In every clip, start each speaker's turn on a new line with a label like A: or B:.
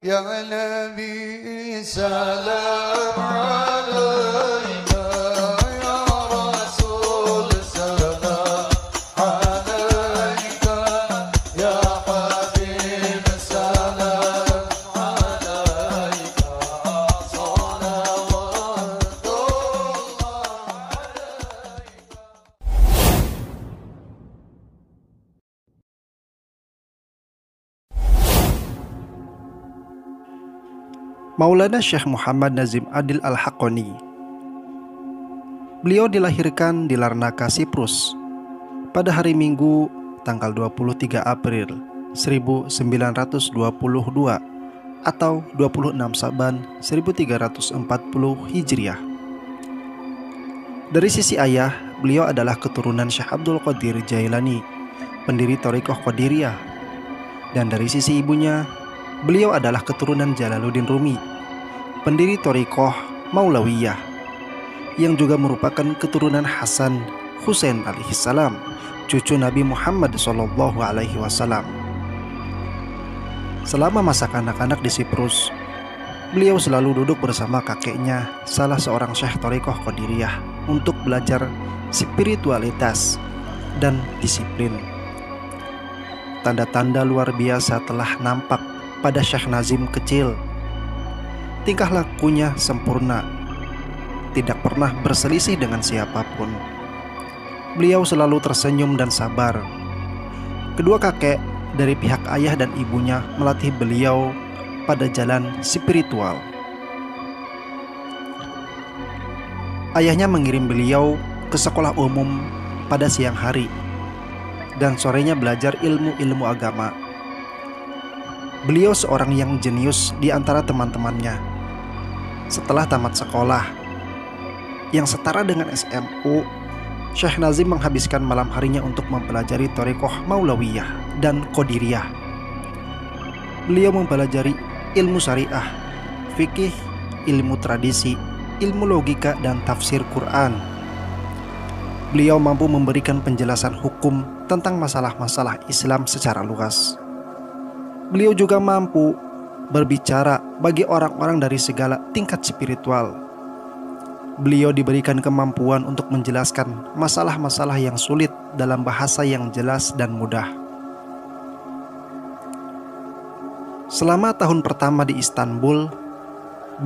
A: يا نبي سلام عليك يا رسول سلام عليك يا حبيب سلام عليك صلوات الله عليك.
B: Maulana Syekh Muhammad Nazim Adil Al-Haqqani. Beliau dilahirkan di Larnaca, Siprus pada hari Minggu tanggal 23 April 1922 atau 26 Saban 1340 Hijriah. Dari sisi ayah, beliau adalah keturunan Syekh Abdul Qadir Jailani, pendiri Thariqah Qadiriyah. Dan dari sisi ibunya, beliau adalah keturunan Jalaluddin Rumi, pendiri Thariqah Maulawiyah, yang juga merupakan keturunan Hasan Husain alaihissalam, cucu Nabi Muhammad SAW. Selama masa kanak-kanak di Siprus, beliau selalu duduk bersama kakeknya, salah seorang syekh Thariqah Qadiriyah, untuk belajar spiritualitas dan disiplin. Tanda-tanda luar biasa telah nampak pada Syekh Nazim kecil. Tingkah lakunya sempurna, tidak pernah berselisih dengan siapapun. Beliau selalu tersenyum dan sabar. Kedua kakek dari pihak ayah dan ibunya melatih beliau pada jalan spiritual. Ayahnya mengirim beliau ke sekolah umum pada siang hari, dan sorenya belajar ilmu-ilmu agama. Beliau seorang yang jenius di antara teman-temannya. Setelah tamat sekolah, yang setara dengan SMU, Syekh Nazim menghabiskan malam harinya untuk mempelajari Thariqah Maulawiyah dan Qadiriyah. Beliau mempelajari ilmu syariah, fikih, ilmu tradisi, ilmu logika, dan tafsir Quran. Beliau mampu memberikan penjelasan hukum tentang masalah-masalah Islam secara luas. Beliau juga mampu berbicara bagi orang-orang dari segala tingkat spiritual. Beliau diberikan kemampuan untuk menjelaskan masalah-masalah yang sulit dalam bahasa yang jelas dan mudah. Selama tahun pertama di Istanbul,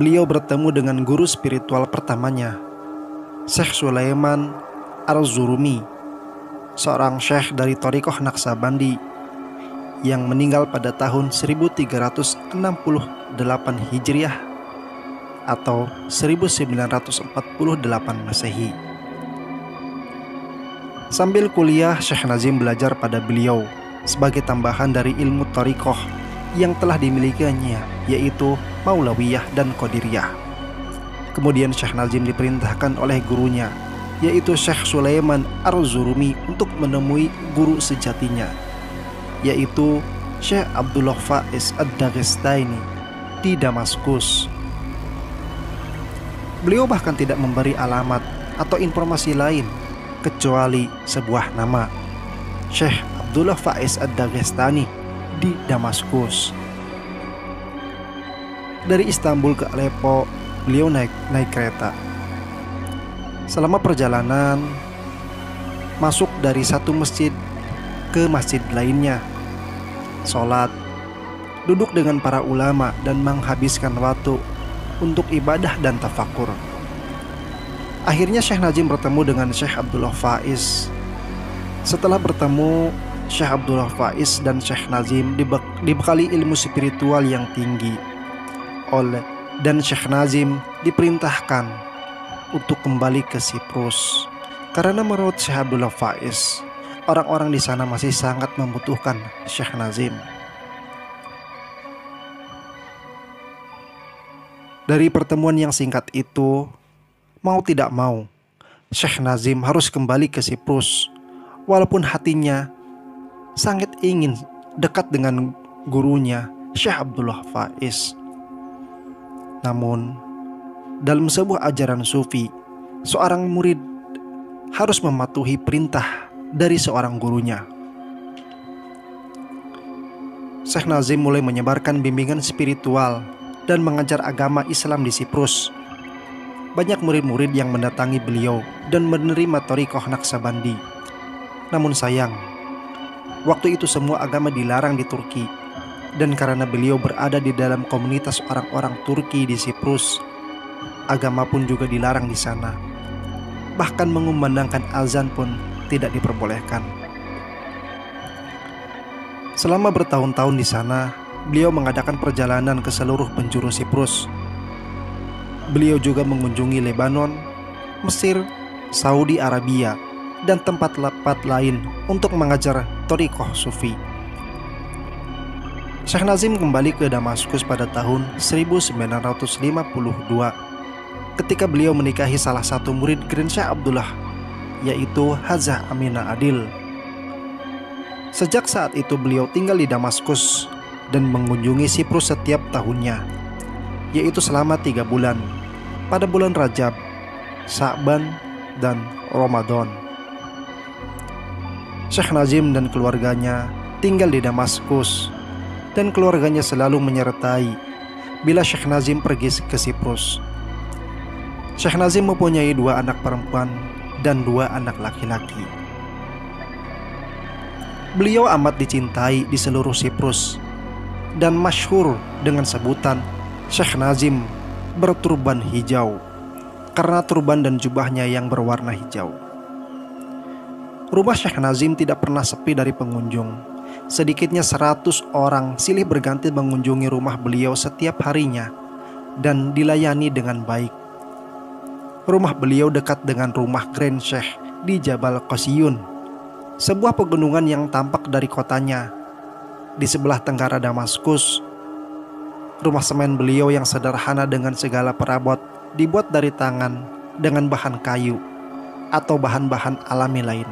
B: beliau bertemu dengan guru spiritual pertamanya, Syekh Sulaiman Ar-Zurumi, seorang syekh dari Thariqah Naqsabandi yang meninggal pada tahun 1368 Hijriah atau 1948 Masehi. Sambil kuliah, Syekh Nazim belajar pada beliau sebagai tambahan dari ilmu Thariqah yang telah dimilikinya, yaitu Maulawiyah dan Qadiriyah. Kemudian Syekh Nazim diperintahkan oleh gurunya, yaitu Syekh Sulaiman Ar-Zurumi, untuk menemui guru sejatinya, yaitu Syekh Abdullah Faiz Ad-Daghestani di Damaskus. Beliau bahkan tidak memberi alamat atau informasi lain kecuali sebuah nama, Syekh Abdullah Faiz Ad-Daghestani di Damaskus. Dari Istanbul ke Aleppo, beliau naik kereta. Selama perjalanan, masuk dari satu masjid ke masjid lainnya, sholat, duduk dengan para ulama, dan menghabiskan waktu untuk ibadah dan tafakur. Akhirnya Syekh Nazim bertemu dengan Syekh Abdullah Faiz. Setelah bertemu, Syekh Abdullah Faiz dan Syekh Nazim dibekali ilmu spiritual yang tinggi dan Syekh Nazim diperintahkan untuk kembali ke Siprus, karena menurut Syekh Abdullah Faiz, orang-orang di sana masih sangat membutuhkan Syekh Nazim. Dari pertemuan yang singkat itu, mau tidak mau, Syekh Nazim harus kembali ke Siprus, walaupun hatinya sangat ingin dekat dengan gurunya, Syekh Abdullah Faiz. Namun, dalam sebuah ajaran sufi, seorang murid harus mematuhi perintah dari seorang gurunya. Syekh Nazim mulai menyebarkan bimbingan spiritual dan mengajar agama Islam di Siprus. Banyak murid-murid yang mendatangi beliau dan menerima thariqah Naqsabandi. Namun sayang, waktu itu semua agama dilarang di Turki, dan karena beliau berada di dalam komunitas orang-orang Turki di Siprus, agama pun juga dilarang di sana. Bahkan mengumandangkan azan pun tidak diperbolehkan. Selama bertahun-tahun di sana, beliau mengadakan perjalanan ke seluruh penjuru Siprus. Beliau juga mengunjungi Lebanon, Mesir, Saudi Arabia, dan tempat-tempat lain untuk mengajar thariqah Sufi. Syekh Nazim kembali ke Damaskus pada tahun 1952 ketika beliau menikahi salah satu murid Grand Syekh Abdullah, yaitu Hajjah Aminah Adil. Sejak saat itu beliau tinggal di Damaskus dan mengunjungi Siprus setiap tahunnya, yaitu selama 3 bulan, pada bulan Rajab, Sya'ban, dan Ramadan. Syekh Nazim dan keluarganya tinggal di Damaskus, dan keluarganya selalu menyertai bila Syekh Nazim pergi ke Siprus. Syekh Nazim mempunyai 2 anak perempuan dan 2 anak laki-laki. Beliau amat dicintai di seluruh Siprus dan masyhur dengan sebutan Syekh Nazim berturban hijau karena turban dan jubahnya yang berwarna hijau. Rumah Syekh Nazim tidak pernah sepi dari pengunjung. Sedikitnya 100 orang silih berganti mengunjungi rumah beliau setiap harinya dan dilayani dengan baik. Rumah beliau dekat dengan rumah Grand Syekh di Jabal Qasyun, sebuah pegunungan yang tampak dari kotanya. Di sebelah tenggara Damaskus, rumah semen beliau yang sederhana dengan segala perabot dibuat dari tangan dengan bahan kayu atau bahan-bahan alami lain.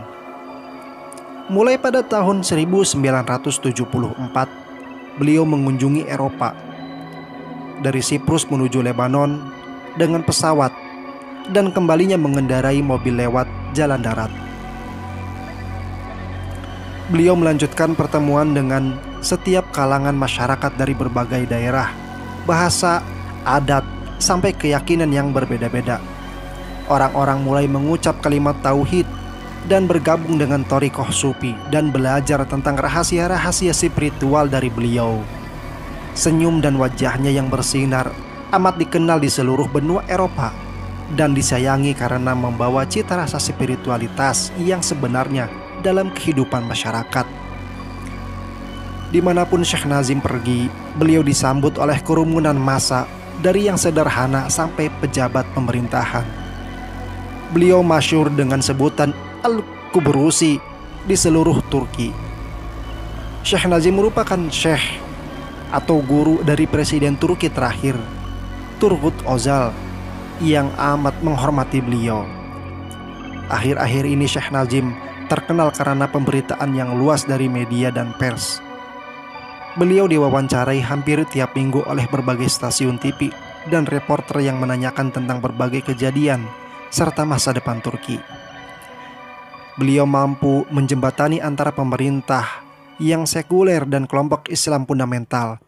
B: Mulai pada tahun 1974, beliau mengunjungi Eropa. Dari Siprus menuju Lebanon dengan pesawat dan kembalinya mengendarai mobil lewat jalan darat. Beliau melanjutkan pertemuan dengan setiap kalangan masyarakat dari berbagai daerah, bahasa, adat, sampai keyakinan yang berbeda-beda. Orang-orang mulai mengucap kalimat tauhid dan bergabung dengan thariqah Sufi dan belajar tentang rahasia-rahasia spiritual dari beliau. Senyum dan wajahnya yang bersinar amat dikenal di seluruh benua Eropa dan disayangi karena membawa cita rasa spiritualitas yang sebenarnya dalam kehidupan masyarakat. Dimanapun Syekh Nazim pergi, beliau disambut oleh kerumunan massa dari yang sederhana sampai pejabat pemerintahan. Beliau masyhur dengan sebutan Al-Kubrusi di seluruh Turki. Syekh Nazim merupakan syekh atau guru dari Presiden Turki terakhir, Turgut Özal, yang amat menghormati beliau. Akhir-akhir ini Syekh Nazim terkenal karena pemberitaan yang luas dari media dan pers. Beliau diwawancarai hampir tiap minggu oleh berbagai stasiun TV dan reporter yang menanyakan tentang berbagai kejadian serta masa depan Turki. Beliau mampu menjembatani antara pemerintah yang sekuler dan kelompok Islam fundamental,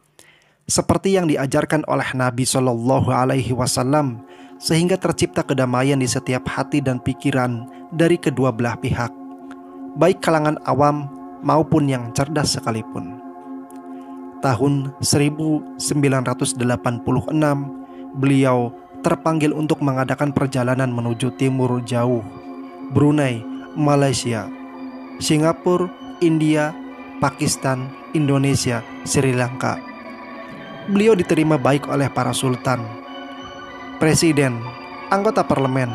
B: seperti yang diajarkan oleh Nabi Shallallahu Alaihi Wasallam, sehingga tercipta kedamaian di setiap hati dan pikiran dari kedua belah pihak, baik kalangan awam maupun yang cerdas sekalipun. Tahun 1986, beliau terpanggil untuk mengadakan perjalanan menuju timur jauh, Brunei, Malaysia, Singapura, India, Pakistan, Indonesia, Sri Lanka. Beliau diterima baik oleh para sultan, presiden, anggota parlemen,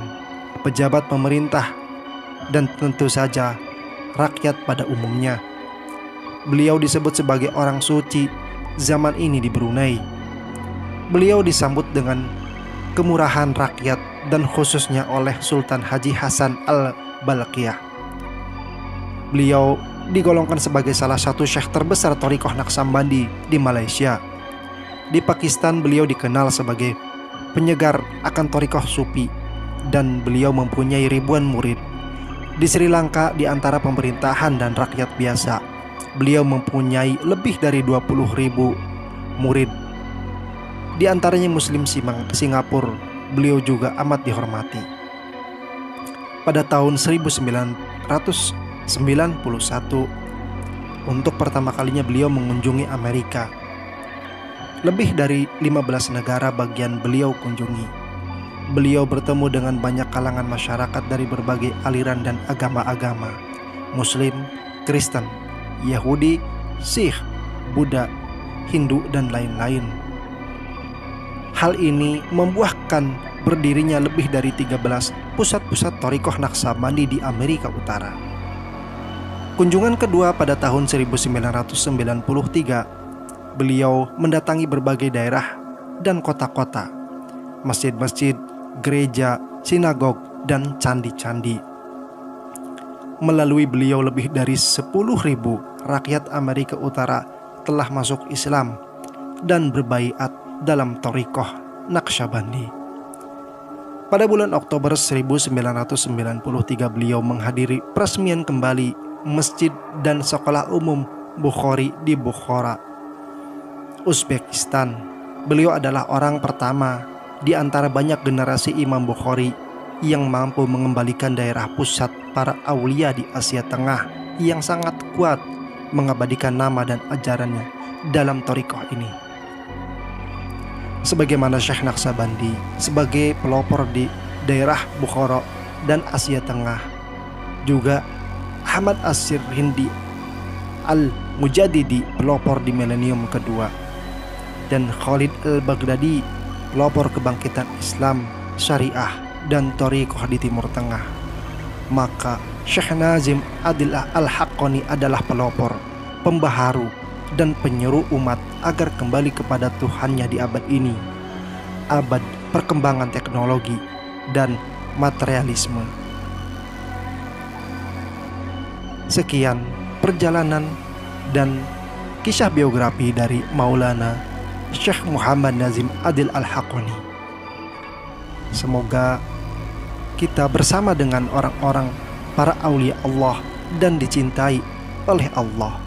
B: pejabat pemerintah, dan tentu saja rakyat pada umumnya. Beliau disebut sebagai orang suci zaman ini di Brunei. Beliau disambut dengan kemurahan rakyat dan khususnya oleh Sultan Haji Hasan Al-Balqiyah. Beliau digolongkan sebagai salah satu syekh terbesar thariqah Naqsabandi di Malaysia. Di Pakistan beliau dikenal sebagai penyegar akan thariqah Sufi dan beliau mempunyai ribuan murid. Di Sri Lanka di antara pemerintahan dan rakyat biasa, beliau mempunyai lebih dari 20.000 murid. Di antaranya Muslim Singapura, beliau juga amat dihormati. Pada tahun 1991, untuk pertama kalinya beliau mengunjungi Amerika. Lebih dari 15 negara bagian beliau kunjungi. Beliau bertemu dengan banyak kalangan masyarakat dari berbagai aliran dan agama-agama, Muslim, Kristen, Yahudi, Sikh, Buddha, Hindu, dan lain-lain. Hal ini membuahkan berdirinya lebih dari 13 pusat-pusat thariqah Naqsabandi di Amerika Utara. Kunjungan kedua pada tahun 1993, beliau mendatangi berbagai daerah dan kota-kota, masjid-masjid, gereja, sinagog, dan candi-candi. Melalui beliau lebih dari 10.000 rakyat Amerika Utara telah masuk Islam dan berbaiat dalam thariqah Naqsabandi. Pada bulan Oktober 1993, beliau menghadiri peresmian kembali masjid dan sekolah umum Bukhari di Bukhara, Uzbekistan. Beliau adalah orang pertama di antara banyak generasi Imam Bukhari yang mampu mengembalikan daerah pusat para aulia di Asia Tengah yang sangat kuat, mengabadikan nama dan ajarannya dalam thariqah ini. Sebagaimana Syekh Naqsabandi sebagai pelopor di daerah Bukhara dan Asia Tengah, juga Ahmad As-Sirhindi Al-Mujaddidi pelopor di milenium kedua, dan Khalid Al-Baghdadi pelopor kebangkitan Islam, syariah, dan thariqah di Timur Tengah. Maka Syekh Nazim Adil Al-Haqqani adalah pelopor, pembaharu, dan penyeru umat agar kembali kepada Tuhannya di abad ini, abad perkembangan teknologi dan materialisme. Sekian perjalanan dan kisah biografi dari Maulana Syekh Muhammad Nazim Adil Al-Haqqani. Semoga kita bersama dengan orang-orang para aulia Allah dan dicintai oleh Allah.